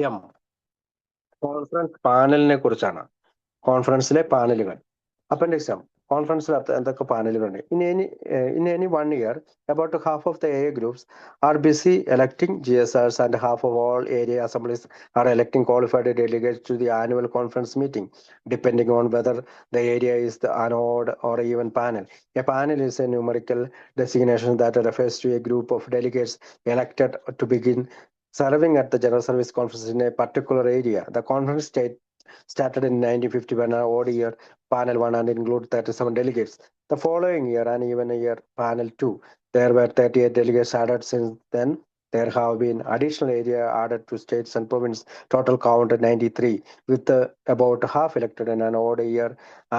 M conference പാനലിനെ കുറിച്ചാണ്. കോൺഫറൻസിലെ പാനലുകൾ. Appendix M കോൺഫറൻസിൽ എന്തൊക്കെ പാനലുകളുണ്ട്? In any 1 year, about half of the AA groups are busy electing GSRs, and half of all area assemblies are electing qualified delegates to the annual conference meeting, depending on whether the area is an odd or even panel. A panel is a numerical designation that refers to a group of delegates elected to begin serving at the General Service Conference in a particular area. The conference started in 1950 when an odd year panel 1 and include 37 delegates. The following year, and even a year panel 2, there were 38 delegates added. Since then, there have been additional area added to states and province. Total count 93, with about half elected in an odd year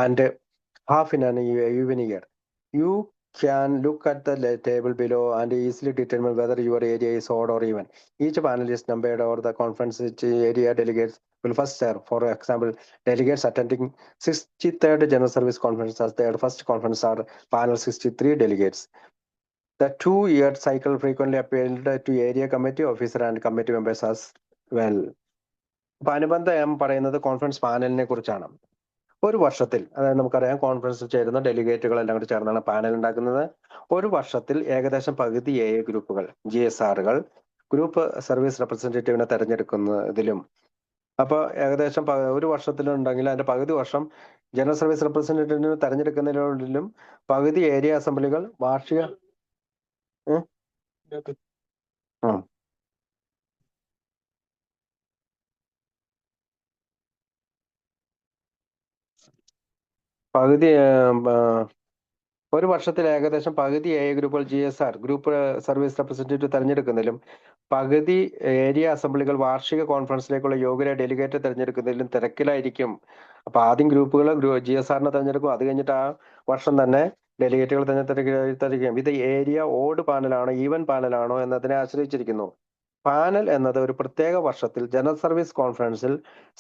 and half in an even year. You can look at the table below and easily determine whether your area is odd or even. Each panel is numbered, or the conference area delegates will first serve. For example, delegates attending 63rd General Service Conference as their first conference are panel 63 delegates. The 2-year cycle frequently appealed to area committee officer and committee members as well. അപ്പൊ അനുബന്ധ M പറയുന്നത് conference പാനലിനെ കുറിച്ചാണ്. ഒരു വർഷത്തിൽ, അതായത് നമുക്കറിയാം കോൺഫറൻസിൽ ചേരുന്ന ഡെലിഗേറ്റുകൾ എല്ലാം കൂടി ചേർന്നാണ് പാനൽ ഉണ്ടാക്കുന്നത്. ഒരു വർഷത്തിൽ ഏകദേശം പകുതി എ ഗ്രൂപ്പുകൾ, GSRകൾ, ഗ്രൂപ്പ് സർവീസ് റെപ്രസെന്റേറ്റീവിനെ തെരഞ്ഞെടുക്കുന്നതിലും, അപ്പൊ ഏകദേശം ഒരു വർഷത്തിലുണ്ടെങ്കിൽ അതിന്റെ പകുതി വർഷം ജനറൽ സർവീസ് റെപ്രസെന്റേറ്റീവിനെ തെരഞ്ഞെടുക്കുന്നതിലും പകുതി ഏരിയ അസംബ്ലികൾ വാർഷിക പകുതി ഒരു വർഷത്തിൽ ഏകദേശം പകുതി ഗ്രൂപ്പുകൾ GSR, ഗ്രൂപ്പ് സർവീസ് റെപ്രസെന്റേറ്റീവ് തെരഞ്ഞെടുക്കുന്നതിലും പകുതി ഏരിയ അസംബ്ലികൾ വാർഷിക കോൺഫറൻസിലേക്കുള്ള യോഗ്യരായ ഡെലിഗേറ്റ് തെരഞ്ഞെടുക്കുന്നതിലും തിരക്കിലായിരിക്കും. അപ്പൊ ആദ്യം ഗ്രൂപ്പുകൾ GSRനെ തെരഞ്ഞെടുക്കും, അത് കഴിഞ്ഞിട്ട് ആ വർഷം തന്നെ ഡെലിഗേറ്റുകൾ തെരഞ്ഞെടുക്കും. ഇത് ഏരിയ ഓഡ് പാനലാണോ ഈവൻ പാനലാണോ എന്നതിനെ ആശ്രയിച്ചിരിക്കുന്നു. പാനൽ എന്നത് ഒരു പ്രത്യേക വർഷത്തിൽ ജനറൽ സർവീസ് കോൺഫറൻസിൽ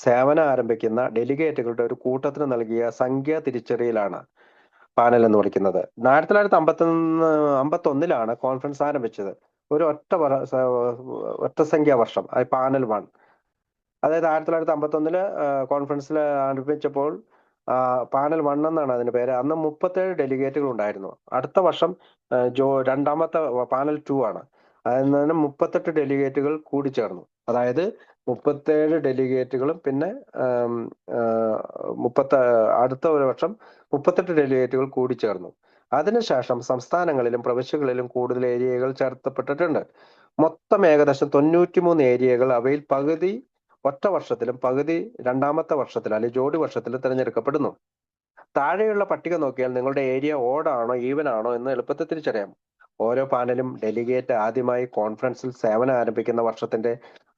സേവനം ആരംഭിക്കുന്ന ഡെലിഗേറ്റുകളുടെ ഒരു കൂട്ടത്തിന് നൽകിയ സംഖ്യാ തിരിച്ചറിയലാണ് പാനൽ എന്ന് വിളിക്കുന്നത്. 1951 കോൺഫറൻസ് ആരംഭിച്ചത്. ഒരു ഒറ്റ സംഖ്യാ വർഷം, പാനൽ 1. അതായത് 1951 കോൺഫറൻസിൽ ആരംഭിച്ചപ്പോൾ പാനൽ 1 എന്നാണ് അതിന്റെ പേര്. അന്ന് 37 ഡെലിഗേറ്റുകൾ ഉണ്ടായിരുന്നു. അടുത്ത വർഷം രണ്ടാമത്തെ പാനൽ 2 ആണ്. അതിൽ നിന്ന് 38 ഡെലിഗേറ്റുകൾ കൂടിച്ചേർന്നു. അതായത് 37 ഡെലിഗേറ്റുകളും പിന്നെ അടുത്ത ഒരു വർഷം 38 ഡെലിഗേറ്റുകൾ കൂടിച്ചേർന്നു. അതിനുശേഷം സംസ്ഥാനങ്ങളിലും പ്രവിശ്യകളിലും കൂടുതൽ ഏരിയകൾ ചേർത്തപ്പെട്ടിട്ടുണ്ട്. മൊത്തം ഏകദേശം 93 ഏരിയകൾ. അവയിൽ പകുതി ഒറ്റ വർഷത്തിലും പകുതി രണ്ടാമത്തെ വർഷത്തിൽ അല്ലെങ്കിൽ ജോഡി വർഷത്തിൽ തിരഞ്ഞെടുക്കപ്പെടുന്നു. താഴെയുള്ള പട്ടിക നോക്കിയാൽ നിങ്ങളുടെ ഏരിയ ഓഡ് ആണോ ഈവൻ ആണോ എന്ന് എളുപ്പത്തിൽ തിരിച്ചറിയാം. ഓരോ പാനലും ഡെലിഗേറ്റ് ആദ്യമായി കോൺഫറൻസിൽ സേവനം ആരംഭിക്കുന്ന വർഷത്തിന്റെ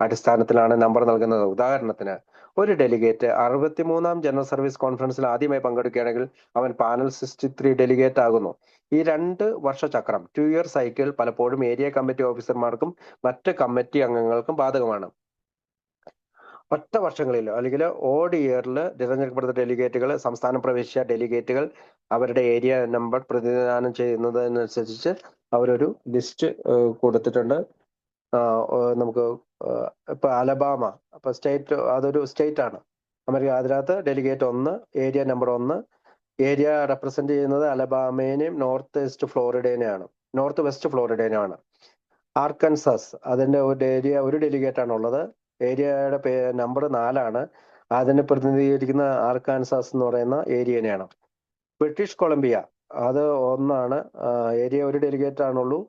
അടിസ്ഥാനത്തിലാണ് നമ്പർ നൽകുന്നത്. ഉദാഹരണത്തിന്, ഒരു ഡെലിഗേറ്റ് 63ാം ജനറൽ സർവീസ് കോൺഫറൻസിൽ ആദ്യമായി പങ്കെടുക്കുകയാണെങ്കിൽ അവൻ പാനൽ 63 ഡെലിഗേറ്റ് ആകുന്നു. ഈ 2 വർഷ ചക്രം, 2-year സൈക്കിൾ, പലപ്പോഴും ഏരിയ കമ്മിറ്റി ഓഫീസർമാർക്കും മറ്റ് കമ്മിറ്റി അംഗങ്ങൾക്കും ബാധകമാണ്. ഒറ്റ വർഷങ്ങളിൽ അല്ലെങ്കിൽ ഓഡ് ഇയറിൽ തിരഞ്ഞെടുക്കപ്പെടുന്ന ഡെലിഗേറ്റുകൾ, സംസ്ഥാന പ്രവിശ്യ ഡെലിഗേറ്റുകൾ അവരുടെ ഏരിയ നമ്പർ പ്രതിനിധാനം ചെയ്യുന്നതിനനുസരിച്ച് അവരൊരു ലിസ്റ്റ് കൊടുത്തിട്ടുണ്ട്. നമുക്ക് ഇപ്പൊ അലബാമ, അപ്പൊ സ്റ്റേറ്റ്, അതൊരു സ്റ്റേറ്റ് ആണ് അമേരിക്ക. അതിനകത്ത് delegate 1, area number 1. Area represent ചെയ്യുന്നത് അലബാമേനെയും നോർത്ത് വെസ്റ്റ് ഫ്ലോറിഡേനെയാണ്. ആർക്കൻസാസ്, അതിന്റെ ഒരു ഡെലിഗേറ്റ് ആണ് ഉള്ളത്. ഏരിയയുടെ നമ്പർ 4 അതിനെ പ്രതിനിധീകരിക്കുന്ന ആർക്കാൻസാസ് എന്ന് പറയുന്ന ഏരിയനെയാണ്. ബ്രിട്ടീഷ് കൊളംബിയ, അത് 1, ഏരിയ ഒരു ഡെലിഗേറ്റ് ആണുള്ളൂ.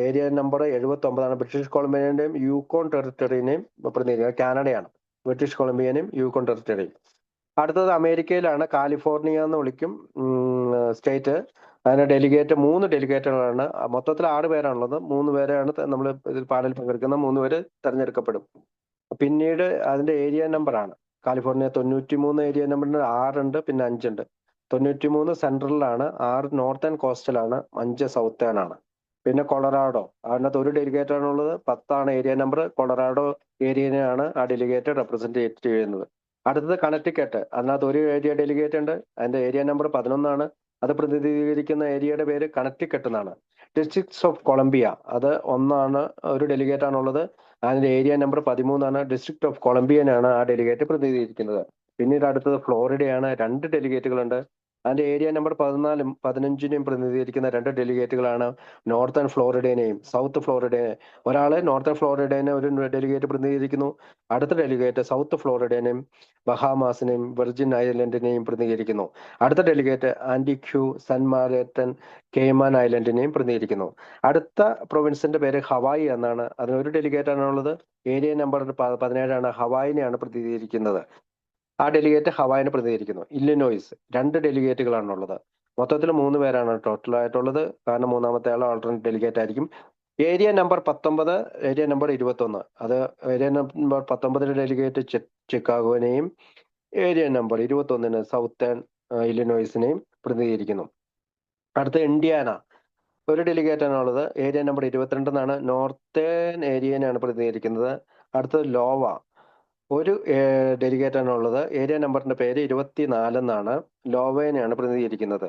Area number 79. ബ്രിട്ടീഷ് കൊളംബിയന്റെയും യൂക്കോൺ ടെറിട്ടറിനെയും പ്രതിനിധീകരിക്കുന്നത് കാനഡയാണ്. British കൊളംബിയനെയും Yukon ടെറിട്ടറിയും. അടുത്തത് അമേരിക്കയിലാണ്. കാലിഫോർണിയ എന്ന് വിളിക്കും സ്റ്റേറ്റ്. അതിന് ഡെലിഗേറ്റ് 3 ഡെലിഗേറ്റുകളാണ്. മൊത്തത്തിൽ 6 പേരാണുള്ളത്. 3 പേരെയാണ് നമ്മൾ ഇതിൽ പാനൽ പങ്കെടുക്കുന്ന 3 പേര് തെരഞ്ഞെടുക്കപ്പെടും. പിന്നീട് അതിന്റെ ഏരിയ നമ്പറാണ്. കാലിഫോർണിയ 93 ഏരിയ നമ്പറിന് 6 ഉണ്ട്, പിന്നെ 5 ഉണ്ട്. 93 സെൻട്രലിലാണ്, 6 നോർത്തേൺ കോസ്റ്റലാണ്, 5 സൗത്തേൺ ആണ്. പിന്നെ കൊളറാഡോ, അതിനകത്ത് ഒരു ഡെലിഗേറ്റ് ആണുള്ളത്. 10 ഏരിയ നമ്പർ. കൊളറാഡോ ഏരിയനെയാണ് ആ ഡെലിഗേറ്റ് റെപ്രസെന്റ് ചെയ്യുന്നത്. അടുത്തത് കണക്റ്റിക്കറ്റ്, അതിനകത്ത് ഒരു ഏരിയ ഡെലിഗേറ്റ് ഉണ്ട്. അതിന്റെ ഏരിയ നമ്പർ 11. അത് പ്രതിനിധീകരിക്കുന്ന ഏരിയയുടെ പേര് കണക്റ്റിക്കറ്റ് എന്നാണ്. ഡിസ്ട്രിക്ട്സ് ഓഫ് കൊളംബിയ, അത് 1, ഒരു ഡെലിഗേറ്റ് ആണുള്ളത്. അതിന്റെ ഏരിയ നമ്പർ 13 ഡിസ്ട്രിക്ട് ഓഫ് കൊളംബിയനാണ് ആ ഡെലിഗേറ്റ് പ്രതിനിധീകരിക്കുന്നത്. പിന്നീട് അടുത്തത് ഫ്ലോറിഡയാണ്. 2 ഡെലിഗേറ്റുകളുണ്ട്. അതിന്റെ ഏരിയ നമ്പർ 14ഉം 15നെയും പ്രതിനിധീകരിക്കുന്ന 2 ഡെലിഗേറ്റുകളാണ് നോർത്തേൺ ഫ്ലോറിഡേനെയും സൗത്ത് ഫ്ലോറിഡയെ. ഒരാള് നോർത്തേൺ ഫ്ലോറിഡേനെ ഒരു ഡെലിഗേറ്റ് പ്രതിനിധീകരിക്കുന്നു. അടുത്ത ഡെലിഗേറ്റ് സൗത്ത് ഫ്ലോറിഡേനെയും ബഹാമാസിനെയും വെർജിൻ ഐലൻഡിനെയും പ്രതിനിധീകരിക്കുന്നു. അടുത്ത ഡെലിഗേറ്റ് ആന്റിക്യൂ, സെൻ മാർട്ടൻ, കെയ്മാൻ ഐലൻഡിനെയും പ്രതിനിധീകരിക്കുന്നു. അടുത്ത പ്രൊവിൻസിന്റെ പേര് ഹവായി എന്നാണ്. അതിനൊരു ഡെലിഗേറ്റ് ആണുള്ളത്. ഏരിയ നമ്പർ 17 ഹവായിനെയാണ് പ്രതിനിധീകരിക്കുന്നത്. ആ ഡെലിഗേറ്റ് ഹവായിനെ പ്രതിനിധീകരിക്കുന്നു. ഇല്ലിനോയ്സ് 2 ഡെലിഗേറ്റുകളാണുള്ളത്. മൊത്തത്തിൽ 3 പേരാണ് ടോട്ടൽ ആയിട്ടുള്ളത്. കാരണം മൂന്നാമത്തെ ആൾ ആൾട്ടർനേറ്റ് ഡെലിഗേറ്റ് ആയിരിക്കും. Area number 19, area number 21. അത് ഏരിയ നമ്പർ 19 ഡെലിഗേറ്റ് ചിക്കാഗോനെയും ഏരിയ നമ്പർ 21 സൗത്തേൺ ഇല്ലിനോയ്സിനെയും പ്രതിനിധീകരിക്കുന്നു. അടുത്ത ഇന്ത്യാന, ഒരു ഡെലിഗേറ്റ് ആണുള്ളത്. ഏരിയ നമ്പർ 22 നോർത്തേൺ ഏരിയനെയാണ് പ്രതിനിധീകരിക്കുന്നത്. അടുത്തത് ലോവ, ഒരു ഡെലിഗേറ്റ് ആണുള്ളത്. ഏരിയ നമ്പറിന്റെ പേര് 24 ലോവയെയാണ് പ്രതിനിധീകരിക്കുന്നത്.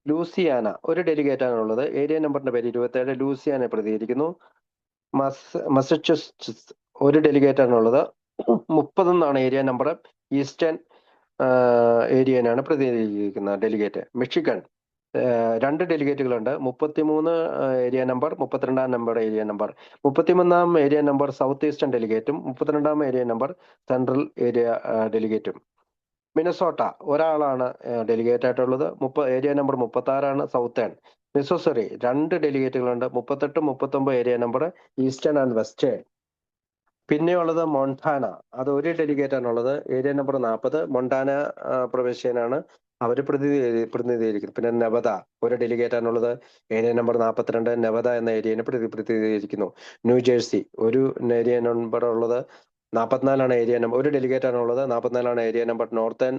ലൂസിയാന, ഒരു ഡെലിഗേറ്റ് ആണുള്ളത്. ഏരിയ നമ്പറിന്റെ പേര് 27 ലൂസിയാനെ പ്രതിനിധീകരിക്കുന്നു. മസച്യൂസെറ്റ്സ്, ഒരു ഡെലിഗേറ്റ് ആണുള്ളത്. 30 ഏരിയ നമ്പർ. ഈസ്റ്റേൺ ഏരിയനാണ് പ്രതിനിധീകരിക്കുന്ന ഡെലിഗേറ്റ്. മിഷിഗൺ 2 ഡെലിഗേറ്റുകളുണ്ട്. 33 area number, 32 number area number. 33 area number south eastern ഡെലിഗേറ്റും 32 ഏരിയ നമ്പർ സെൻട്രൽ ഏരിയ ഡെലിഗേറ്റും. മിനസോട്ട, ഒരാളാണ് ഡെലിഗേറ്റ് ആയിട്ടുള്ളത്. Area number 36 southern. മിസോസറി 2 ഡെലിഗേറ്റുകളുണ്ട്. 38, 39 area number eastern and western. പിന്നെയുള്ളത് മൊണ്ടാന, അത് ഒരു ഡെലിഗേറ്റ് ആണുള്ളത്. ഏരിയ നമ്പർ 40 മൊണ്ടാന പ്രവിശ്യനാണ് അവര് പ്രതിനിധീകരിക്കുന്നത്. പിന്നെ നെവദ, ഒരു ഡെലിഗേറ്റ് ആണുള്ളത്. ഏരിയ നമ്പർ 42 നെവദ എന്ന ഏരിയനെ പ്രതിനിധീകരിക്കുന്നു. ന്യൂജേഴ്സി, ഒരു ഏരിയ നമ്പർ ഉള്ളത്. 44 ഏരിയ നമ്പർ, ഒരു ഡെലിഗേറ്റ് ആണുള്ളത്. 44 ഏരിയ നമ്പർ നോർത്തേൺ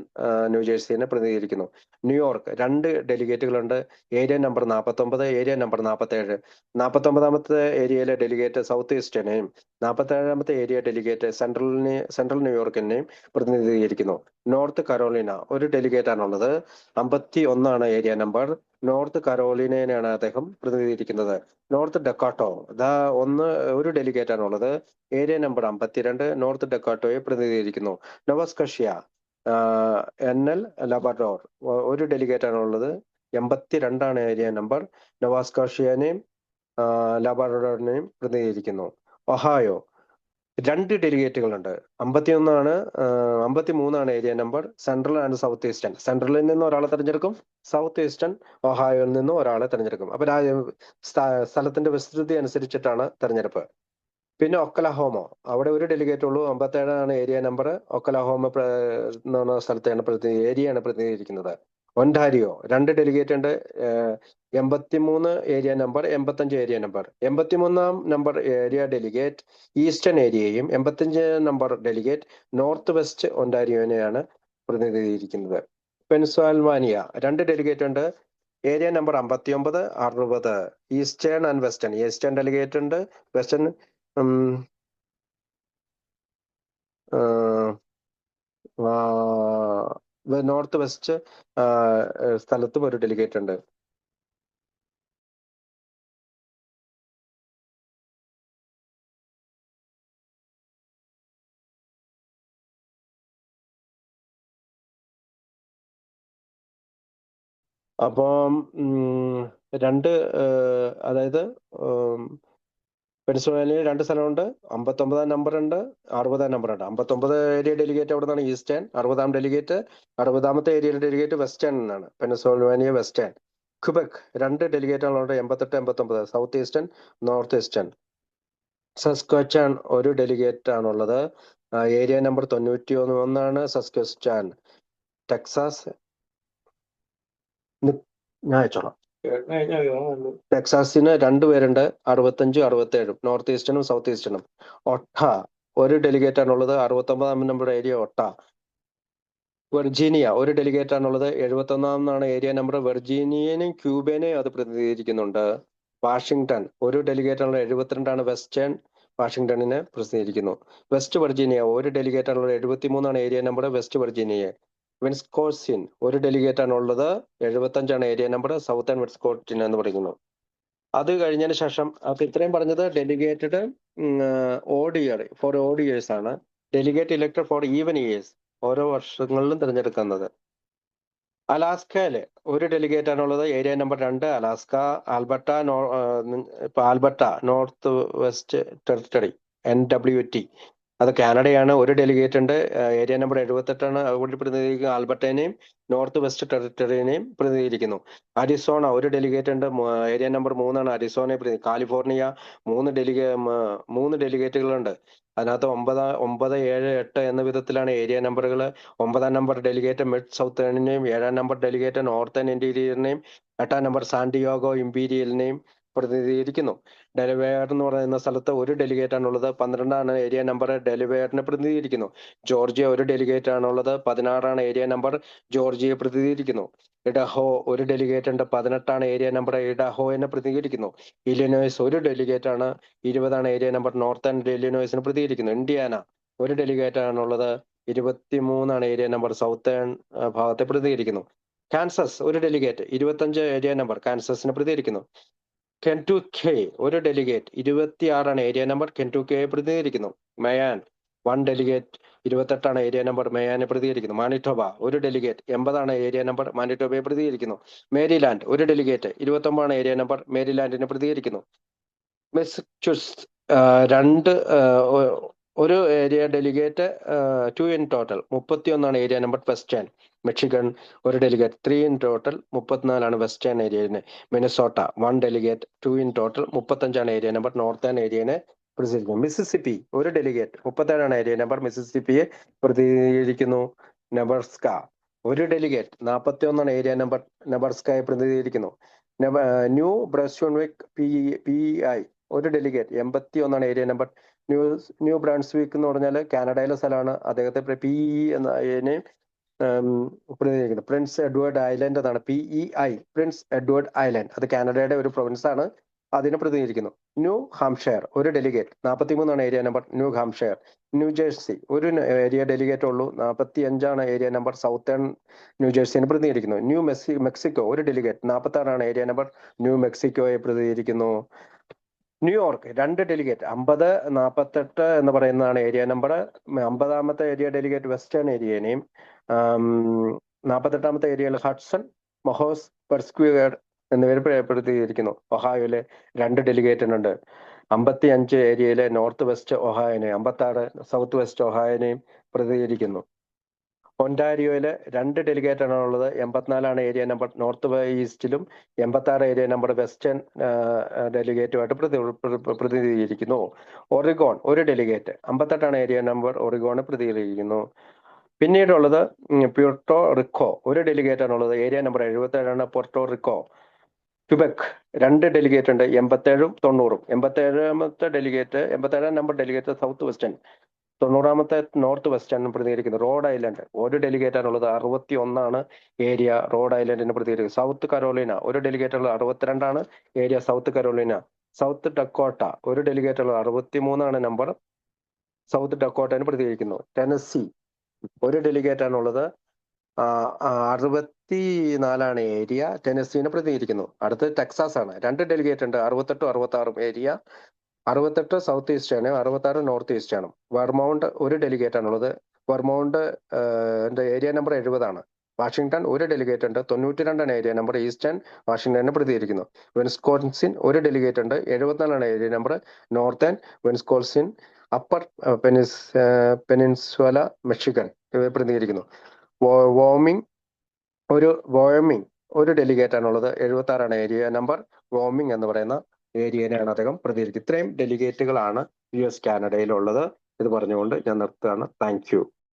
ന്യൂജേഴ്സിനെ പ്രതിനിധീകരിക്കുന്നു. ന്യൂയോർക്ക് 2 ഡെലിഗേറ്റുകളുണ്ട്. Area number 49, area number 47. 49ാമത്തെ ഏരിയയിലെ ഡെലിഗേറ്റ് സൗത്ത് ഈസ്റ്റേനെയും 47ാമത്തെ ഏരിയ ഡെലിഗേറ്റ് സെൻട്രൽ ന്യൂയോർക്കിനെയും പ്രതിനിധീകരിക്കുന്നു. നോർത്ത് കരോലിന, ഒരു ഡെലിഗേറ്റ് ആണുള്ളത്. 51 ഏരിയ നമ്പർ. നോർത്ത് കരോലിനയാണ് അദ്ദേഹം പ്രതിനിധീകരിക്കുന്നത്. നോർത്ത് ഡെക്കാട്ടോ, ഒരു ഡെലിഗേറ്റ് ആണുള്ളത്. ഏരിയ നമ്പർ 52 നോർത്ത് ഡെക്കാട്ടോയെ പ്രതിനിധീകരിക്കുന്നു. നോവസ്കഷ്യ, NL ലബറഡോർ, ഒരു ഡെലിഗേറ്റ് ആണുള്ളത്. 82 ഏരിയ നമ്പർ. നോവാസ്കോഷ്യനെയും ലബറഡോറിനെയും പ്രതിനിധീകരിക്കുന്നു. ഒഹായോ 2 ഡെലിഗേറ്റുകളുണ്ട്. 53 area number. Central and south eastern. സെൻട്രലിൽ നിന്ന് ഒരാളെ തെരഞ്ഞെടുക്കും. സൗത്ത് ഈസ്റ്റേൺ ഒഹായോയിൽ നിന്ന് ഒരാളെ തെരഞ്ഞെടുക്കും. അപ്പൊ സ്ഥലത്തിന്റെ വിസ്തൃതി അനുസരിച്ചിട്ടാണ് തെരഞ്ഞെടുപ്പ്. പിന്നെ ഒക്കലഹോമോ, അവിടെ ഒരു ഡെലിഗേറ്റ് ഉള്ളൂ. 57 ഏരിയ നമ്പർ. ഒക്കലഹോമ എന്ന് പറഞ്ഞ സ്ഥലത്തെയാണ് ഏരിയയാണ് പ്രതിനിധീകരിക്കുന്നത്. ഒൻറ്റാരിയോ 2 ഡെലിഗേറ്റ് ഉണ്ട്. 83 area number, 85 area number. 83 number area delegate eastern ഏരിയയും 85 നമ്പർ ഡെലിഗേറ്റ് നോർത്ത് വെസ്റ്റ് ഒൻറ്റാരിയോനെയാണ് പ്രതിനിധീകരിക്കുന്നത്. പെൻസിൽവാനിയ 2 ഡെലിഗേറ്റ് ഉണ്ട്. Area number 59, 60 eastern and western. Eastern delegate ഉണ്ട്. വെസ്റ്റേൺ നോർത്ത് വെസ്റ്റ് സ്ഥലത്തും ഒരു ഡെലിഗേറ്റ് ഉണ്ട്. അപ്പം അതായത് പെൻസിൽവാനിയയിൽ 2 സ്ഥലമുണ്ട്. 59 നമ്പർ ഉണ്ട്, 60 നമ്പർ ഉണ്ട്. 59 ഏരിയ ഡെലിഗേറ്റ് അവിടെ നിന്നാണ് ഈസ്റ്റേൺ. 60 ഡെലിഗേറ്റ്, 60ാമത്തെ ഏരിയ ഡെലിഗേറ്റ് വെസ്റ്റേൺ എന്നാണ്. Pennsylvania western. ക്യുബെക് 2 ഡെലിഗേറ്റ് ആണുള്ളത്. 88, 89 south eastern, north eastern. Saskatchewan ഒരു ഡെലിഗേറ്റ് ആണുള്ളത്. Area number 91 സസ്ക്വച്ചാൻ. ടെക്സാസ് ഞാൻ അയച്ചോളാം. ടെക്സാസിന് 2 പേരുണ്ട്. 65, 67 നോർത്ത് ഈസ്റ്റേണും സൗത്ത് ഈസ്റ്റേണും. ഒട്ട ഒരു ഡെലിഗേറ്റ് ആണുള്ളത്. 69 നമ്പർ ഏരിയ ഒട്ട. വെർജീനിയ ഒരു ഡെലിഗേറ്റ് ആണുള്ളത്. 71 ഏരിയ നമ്പർ. വെർജീനിയനെയും ക്യൂബേനെയും അത് പ്രതിനിധീകരിക്കുന്നുണ്ട്. വാഷിംഗ്ടൺ ഒരു ഡെലിഗേറ്റ് ആണുള്ളത്. 72 വെസ്റ്റേൺ വാഷിംഗ്ടണിനെ പ്രതിനിധീകരിക്കുന്നു. വെസ്റ്റ് വെർജീനിയ ഒരു ഡെലിഗേറ്റ് ആണുള്ളത്. 73 ഏരിയ നമ്പർ. വെസ്റ്റ് വെർജീനിയയെ. വിസ്കോൺസിൻ ഒരു ഡെലിഗേറ്റ് ആണുള്ളത്. 75 ഏരിയ നമ്പർ. സൗത്തേൺ വിസ്കോൺസിൻ എന്ന് പറയുന്നു. അത് കഴിഞ്ഞതിന് ശേഷം അപ്പൊ ഇത്രയും പറഞ്ഞത് delegated odd year for odd years ആണ്. Delegate elected for even years ഓരോ വർഷങ്ങളിലും തിരഞ്ഞെടുക്കുന്നത്. അലാസ്കയില് ഒരു ഡെലിഗേറ്റ് ആണുള്ളത്. Area number 2 Alaska. ആൽബർട്ട ഇപ്പൊ Alberta north west territory NWT അത് കാനഡയാണ്. ഒരു ഡെലിഗേറ്റ് ഉണ്ട്. ഏരിയ നമ്പർ 78 അതുകൊണ്ട് പ്രതിനിധീകരിക്കുന്ന ആൽബർട്ടേനെയും നോർത്ത് വെസ്റ്റ് ടെറിട്ടറിനെയും പ്രതിനിധീകരിക്കുന്നു. അരിസോണ ഒരു ഡെലിഗേറ്റ് ഉണ്ട്. ഏരിയ നമ്പർ 3 അരിസോണയെ കാലിഫോർണിയ മൂന്ന് ഡെലിഗേറ്റുകളുണ്ട്. അതിനകത്ത് 9, 9, 7, 8 എന്ന വിധത്തിലാണ് ഏരിയ നമ്പറുകൾ. 9ാം നമ്പർ ഡെലിഗേറ്റ് മിഡ് സൗത്തേണിനെയും 7ാം നമ്പർ ഡെലിഗേറ്റ് നോർത്തേൺ ഇന്റീരിയറിനെയും 8ാം നമ്പർ സാന്റിയാഗോ ഇമ്പീരിയലിനെയും പ്രതിനിധീകരിക്കുന്നു. ഡെലിവെയർ എന്ന് പറയുന്ന സ്ഥലത്ത് ഒരു ഡെലിഗേറ്റ് ആണുള്ളത്. 12 ഏരിയ നമ്പർ ഡെലിവെയറിനെ പ്രതിനിധീകരിക്കുന്നു. ജോർജിയ ഒരു ഡെലിഗേറ്റ് ആണുള്ളത്. 16 ഏരിയ നമ്പർ ജോർജിയയെ പ്രതിനിധീകരിക്കുന്നു. ഇഡഹോ ഒരു ഡെലിഗേറ്റ് ഉണ്ട്. 18 ഏരിയ നമ്പർ ഇഡഹോയെ പ്രതിനിധീകരിക്കുന്നു. ഇലിനോയ്സ് ഒരു ഡെലിഗേറ്റ് ആണ്. 20 ഏരിയ നമ്പർ നോർത്തേൺ ഇലിനോയ്സിനെ പ്രതിനിധീകരിക്കുന്നു. ഇന്ത്യാന ഒരു ഡെലിഗേറ്റ് ആണുള്ളത്. 23 ഏരിയ നമ്പർ സൗത്തേൺ ഭാഗത്തെ പ്രതിനിധീകരിക്കുന്നു. കാൻസസ് ഒരു ഡെലിഗേറ്റ് 25 ഏരിയ നമ്പർ കാൻസസിനെ പ്രതിനിധീകരിക്കുന്നു. കെന്റുക്കി ഒരു ഡെലിഗേറ്റ് 26 ഏരിയ നമ്പർ കെന്റുക്കിയെ പ്രതിനിധീകരിക്കുന്നു. മയാൻ 1 ഡെലിഗേറ്റ് 28 ഏരിയ നമ്പർ മയാനെ പ്രതിനിധീകരിക്കുന്നു. മാനിറ്റോബ ഒരു ഡെലിഗേറ്റ് 80 ഏരിയ നമ്പർ മാനിറ്റോബയെ പ്രതിനിധീകരിക്കുന്നു. മേരിലാൻഡ് ഒരു ഡെലിഗേറ്റ് 29 ഏരിയ നമ്പർ മേരിലാൻഡിനെ പ്രതിനിധീകരിക്കുന്നു. മെസച്യൂസെറ്റ്സ് ഒരു area delegate 2 in total 31 area number western. Mexican ഒരു ഡെലിഗേറ്റ് 3 ഇൻ ടോട്ടൽ 34 വെസ്റ്റേൺ ഏരിയനെ. Minnesota 1 delegate 2 in total 35 area number northern ഏരിയനെ പ്രതിനിധീകരിക്കുന്നു. മിസിസിപ്പി ഒരു ഡെലിഗേറ്റ് 37 ഏരിയ നമ്പർ മിസിസിപ്പിയെ പ്രതിനിധീകരിക്കുന്നു. നെബ്രാസ്ക ഒരു ഡെലിഗേറ്റ് 41 ഏരിയ നമ്പർ നെബ്രാസ്കയെ പ്രതിനിധീകരിക്കുന്നു. ന്യൂ ബ്രൻസ്വിക്ക് PEI ഒരു ഡെലിഗേറ്റ് 81 ഏരിയ നമ്പർ. ന്യൂ ബ്രാൻസ്വിക്ക് എന്ന് പറഞ്ഞാൽ കാനഡയിലെ സ്ഥലമാണ്. അദ്ദേഹത്തെ PEI എന്നതിനെ പ്രതിനിധീകരിക്കുന്നത്. പ്രിൻസ് എഡ്വേർഡ് ഐലൻഡ് എന്നാണ് PEI. പ്രിൻസ് എഡ്വേർഡ് ഐലൻഡ് അത് കാനഡയുടെ ഒരു പ്രൊവിൻസ് ആണ്. അതിനെ പ്രതിനിധീകരിക്കുന്നു. ന്യൂ ഹാംഷയർ ഒരു delegate 43 area number new Hampshire. New Jersey ഒരു ഏരിയ ഡെലിഗേറ്റ് ഉള്ളൂ. 45 ഏരിയ നമ്പർ സൗത്തേൺ ന്യൂജേഴ്സിനെ പ്രതിനിധീകരിക്കുന്നു. മെക്സിക്കോ ഒരു ഡെലിഗേറ്റ് 46 ഏരിയ നമ്പർ ന്യൂ മെക്സിക്കോയെ പ്രതിനിധീകരിക്കുന്നു. ന്യൂയോർക്ക് 2 ഡെലിഗേറ്റ് 50, 48 എന്ന് പറയുന്നതാണ് ഏരിയ നമ്പർ. 50ാമത്തെ ഏരിയ ഡെലിഗേറ്റ് വെസ്റ്റേൺ ഏരിയനെയും 48ാമത്തെ ഏരിയയിൽ ഹഡ്സൺ, മൊഹോസ്, പെർസ്ക്യൂഡ് എന്നിവരെ പ്രതിനിധീകരിക്കുന്നു. ഒഹായോയിലെ 2 ഡെലിഗേറ്റിനുണ്ട്. 55 ഏരിയയിലെ നോർത്ത് വെസ്റ്റ് ഒഹായോനെയും 56 സൗത്ത് വെസ്റ്റ് ഒഹായോനെയും പ്രതിനിധീകരിക്കുന്നു. ഒൻറ്റാരിയോയില് 2 ഡെലിഗേറ്റ് ആണ് ഉള്ളത്. 84 ഏരിയ നമ്പർ നോർത്ത് ഈസ്റ്റിലും 86 ഏരിയ നമ്പർ വെസ്റ്റേൺ ഡെലിഗേറ്റുമായിട്ട് പ്രതിനിധീകരിക്കുന്നു. ഒറിഗോൺ ഒരു ഡെലിഗേറ്റ് 58 ഏരിയ നമ്പർ ഒറിഗോണ് പ്രതിനിധീകരിക്കുന്നു. പിന്നീടുള്ളത് പ്യൂർട്ടോ റിക്കോ ഒരു ഡെലിഗേറ്റ് ആണുള്ളത്. Area number 77 Puerto Rico. Quebec 2 delegate ഉണ്ട്. 87ഉം 90ഉം. 87ാമത്തെ ഡെലിഗേറ്റ് 87ാം നമ്പർ ഡെലിഗേറ്റ് സൗത്ത് വെസ്റ്റേൺ. 90ാമത്തെ നോർത്ത് വെസ്റ്റേൺ പ്രതിനിധീകരിക്കുന്നു. റോഡ് ഐലൻഡ് ഒരു ഡെലിഗേറ്റ് ആണുള്ളത്. 61 ഏരിയ റോഡ് ഐലൻഡിനെ പ്രതിനിധീകരിക്കുന്നു. സൗത്ത് കരോളിന ഒരു ഡെലിഗേറ്റ് ഉള്ളത്. 62 area South Carolina. South Dakota ഒരു ഡെലിഗേറ്റ് ഉള്ളത്. 63 നമ്പർ സൗത്ത് ഡക്കോട്ടനെ പ്രതിനിധീകരിക്കുന്നു. ടെനസി ഒരു ഡെലിഗേറ്റ് ആണുള്ളത്. 64 ഏരിയ ടെനസിനെ പ്രതിനിധീകരിക്കുന്നു. അടുത്ത് ടെക്സാസ് ആണ്. 2 ഡെലിഗേറ്റ് ഉണ്ട്. 68, 66 ഏരിയ. 68 സൗത്ത് ഈസ്റ്റ് ആണ്. 66 നോർത്ത് ഈസ്റ്റ് ആണ്. വെർമൗണ്ട് ഒരു ഡെലിഗേറ്റ് ആണുള്ളത്. Vermont area number 70. വാഷിംഗ്ടൺ ഒരു ഡെലിഗേറ്റ് ഉണ്ട്. 92 ഏരിയ നമ്പർ ഈസ്റ്റേൺ വാഷിംഗ്ടനെ പ്രതിനിധീകരിക്കുന്നു. വെൻസ്കോൺസിൻ ഒരു ഡെലിഗേറ്റ് ഉണ്ട്. 74 area number northern Wisconsin. Upper peninsula Mexican ഇവയെ പ്രതിനിധീകരിക്കുന്നു. വോമിംഗ് ഒരു ഡെലിഗേറ്റ് ആണുള്ളത്. 76 ഏരിയ നമ്പർ. വോമിംഗ് എന്ന് പറയുന്ന ഏരിയയിലാണ് അദ്ദേഹം പ്രതിനിധീകരിക്കുന്നത്. ഇത്രയും ഡെലിഗേറ്റുകളാണ് US കാനഡയിലുള്ളത്. ഇത് പറഞ്ഞുകൊണ്ട് ഞാൻ നിർത്തുകയാണ്. Thank you.